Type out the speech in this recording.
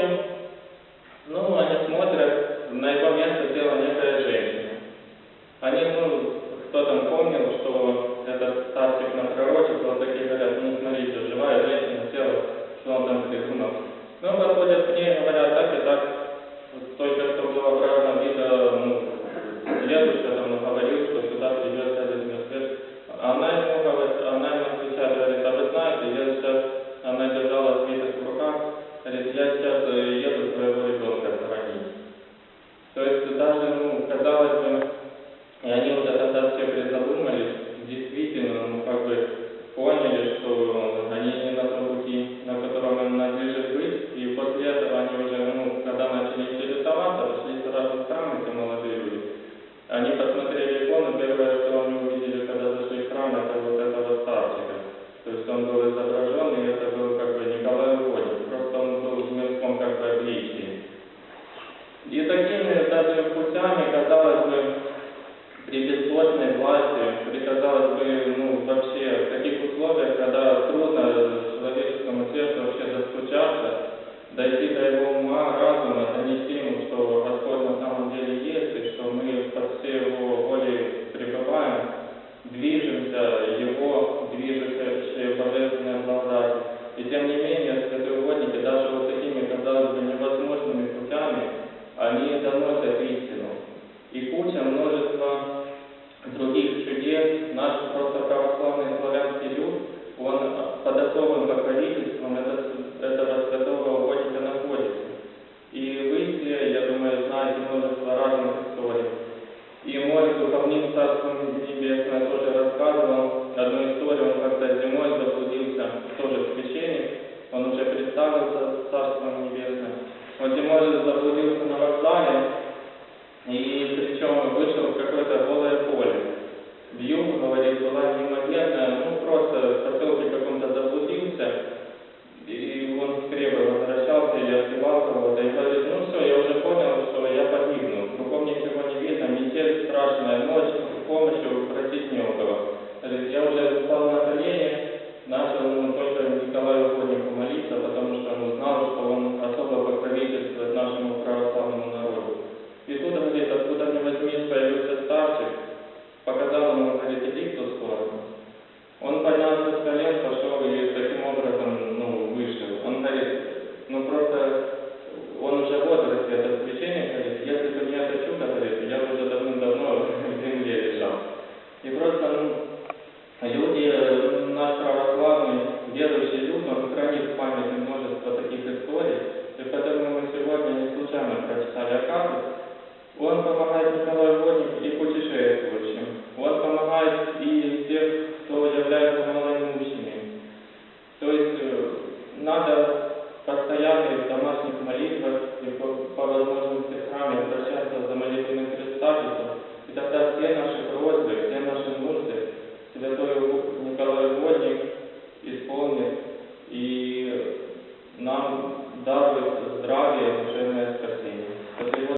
ночи, ну, они смотрят, на его место села некая женщина. Они, кто там помнил, что этот старчик напророчествовал, такие говорят, ну, смотрите, живая женщина села, что он там придумал. Ну, подходят к ней, говорят, так и так, вот только что было обратно видно, дедушка там говорил, что сюда придет этот мертвец. Она ему отвечает, говорит, а вы знаете, я сейчас, она держала свиток в руках, говорит, я сейчас еду своего ребенка хоронить. То есть даже, казалось бы, и они уже тогда все призадумались, действительно, поняли, что они не на том пути, на котором им надлежит быть, и после этого они уже, когда начали интересоваться, пошли сразу в храм, эти молодые люди. Они посмотрели икону, первое, что они увидели, когда зашли в храм, это вот этого старчика. То есть он был изображен, и это был Николай Угодник, просто он был в мирском обличии. И такими даже путями, казалось бы, при безбожной власти, при, казалось бы, вообще в таких условиях, когда трудно человеческому сердцу вообще достучаться, дойти до его ума, разума, донести ему, что Господь на самом деле есть, и что мы под всей его волей пребываем, движемся его, движущей божественной благодати. И тем не менее, святые угодники, даже вот такими, казалось бы, невозможными путями, они доносят истину. И куча, множество других чудес, наш просто православный славянский люд, он под особым покровительством этого святого угодника находится. И вы все, я думаю, знаете множество разных историй. И мой духовник Царством Небесное тоже рассказывал одну историю, он как-то зимой заблудился, тоже священник, он уже представился Царством Небесным. Он зимой заблудился на вокзале, и причем вышел в какое-то голое поле. Вьюга, говорит, была неимоверная, просто в поселке каком-то заблудился, и он скорее возвращался или отбивал кого-то, и говорит, все, я уже понял, что я погибну, кругом ничего не видно, метель страшная, ночь, помощи просить не у кого. Говорит, я уже встал на колени, начал только Николаю Угоднику молиться, потому что он знал, что он особо покровительствует нашему православному народу. И тут, говорит, откуда ни возьмись, появился старчик, показал ему, говорит, иди в ту сторону. Он поднялся с колен, пошел и таким образом, вышел. Он говорит, просто, он уже в возрасте, этот священник, говорит, если бы не это чудо, говорит, я бы уже давным-давно в земле лежал. И просто, люди, наш православный, верующий люд, он хранит в памяти множество таких историй, и поэтому мы сегодня не случайно прочитали Акаду. Он помогает Николаю Угоднику и путешествующим. Он помогает и тех, кто является малоимущими. То есть надо постоянно в домашних молитвах и по возможности в храме обращаться за молитвенным предстательством. И тогда все наши просьбы,